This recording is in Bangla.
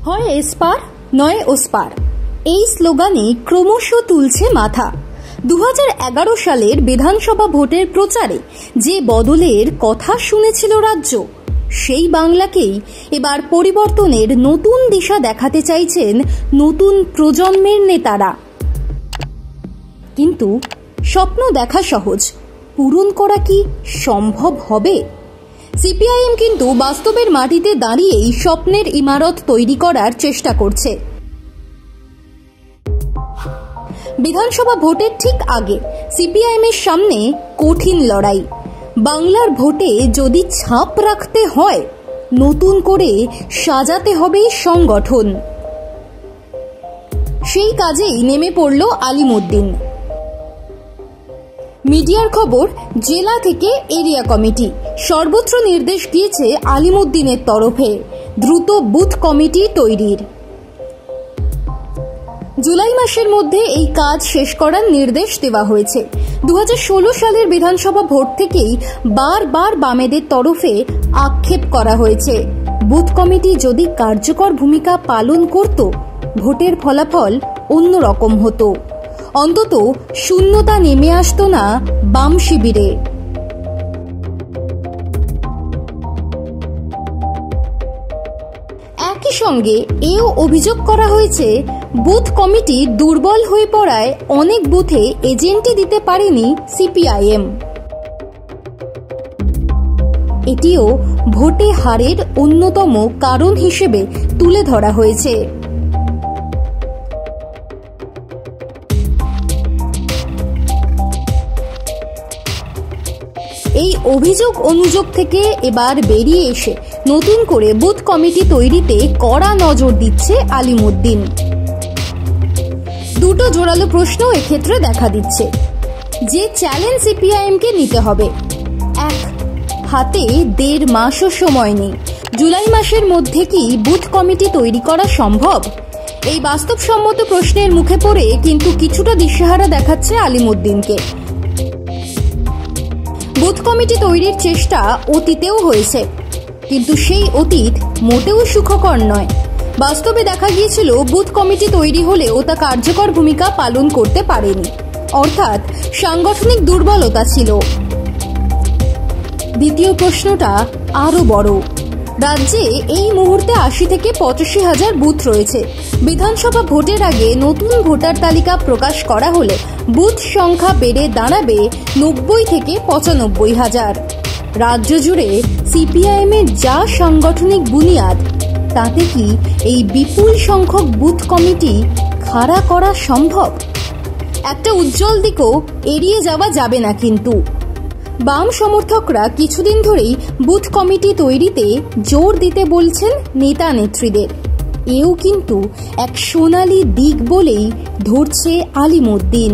হয় এসপার নয় ওসপার, এই স্লোগানে ক্রমশ তুলছে মাথা। 2011 সালের বিধানসভা ভোটের প্রচারে যে বদলের কথা শুনেছিল রাজ্য, সেই বাংলাকেই এবার পরিবর্তনের নতুন দিশা দেখাতে চাইছেন নতুন প্রজন্মের নেতারা। কিন্তু স্বপ্ন দেখা সহজ, পূরণ করা কি সম্ভব হবে? সিপিআইএম কিন্তু বাস্তবের মাটিতে দাঁড়িয়েই স্বপ্নের ইমারত তৈরি করার চেষ্টা করছে। বিধানসভা ভোটের ঠিক আগে সিপিআইএম এর সামনে কঠিন লড়াই। বাংলার ভোটে যদি ছাপ রাখতে হয়, নতুন করে সাজাতে হবে সংগঠন। সেই কাজেই নেমে পড়ল আলিমউদ্দিন। মিডিয়ার খবর, জেলা থেকে এরিয়া কমিটি সর্বত্র নির্দেশ দিয়েছে আলিমউদ্দিনের তরফে দ্রুত বুথ কমিটি তৈরির। জুলাই মাসের মধ্যে এই কাজ শেষ করার নির্দেশ দেওয়া হয়েছে। 2016 সালের বিধানসভা ভোট থেকেই বারবার বামেদের তরফে আক্ষেপ করা হয়েছে, বুথ কমিটি যদি কার্যকর ভূমিকা পালন করত, ভোটের ফলাফল অন্যরকম হতো। অন্তত শূন্যতা নেমে আসতো না বাম শিবিরে। একই সঙ্গে এও অভিযোগ করা হয়েছে, বুথ কমিটি দুর্বল হয়ে পড়ায় অনেক বুথে এজেন্টই দিতে পারেনি সিপিআইএম। এটিও ভোটে হারের অন্যতম কারণ হিসেবে তুলে ধরা হয়েছে। এই অভিযোগ অনুযোগ থেকে এবার বেরিয়ে এসে নতুন করে বুথ কমিটি তৈরিতে কড়া নজর দিচ্ছে আলিমউদ্দিন। দুটো জোরালো প্রশ্ন এক্ষেত্রে দেখা দিচ্ছে, যে চ্যালেঞ্জ সিপিআইএম কে নিতে হবে। এক, হাতে 1.5 মাসও সময় নেই। জুলাই মাসের মধ্যে কি বুথ কমিটি তৈরি করা সম্ভব? এই বাস্তবসম্মত প্রশ্নের মুখে পড়ে কিন্তু কিছুটা দিশেহারা দেখাচ্ছে আলিমউদ্দিনকে। বুথ কমিটি তৈরির চেষ্টা অতীতেও হয়েছে, কিন্তু সেই অতীত মোটেও সুখকর নয়। বাস্তবে দেখা গিয়েছিল, বুথ কমিটি তৈরি হলেও তা কার্যকর ভূমিকা পালন করতে পারেনি, অর্থাৎ সাংগঠনিক দুর্বলতা ছিল। দ্বিতীয় প্রশ্নটা আরো বড়। রাজ্যে এই মুহূর্তে 80 থেকে 85,000 বুথ রয়েছে। বিধানসভা ভোটের আগে নতুন ভোটার তালিকা প্রকাশ করা হলে বুথ সংখ্যা বেড়ে দাঁড়াবে 90 থেকে 95,000। রাজ্য জুড়ে সিপিআইএম এর যা সাংগঠনিক বুনিয়াদ, তাতে কি এই বিপুল সংখ্যক বুথ কমিটি খাড়া করা সম্ভব? একটা উজ্জ্বল দিকও এড়িয়ে যাওয়া যাবে না কিন্তু। বাম সমর্থকরা কিছুদিন ধরেই বুথ কমিটি তৈরিতে জোর দিতে বলছেন নেতা নেত্রীদের। এও কিন্তু এক সোনালী দিক বলেই ধরছে আলিমউদ্দিন।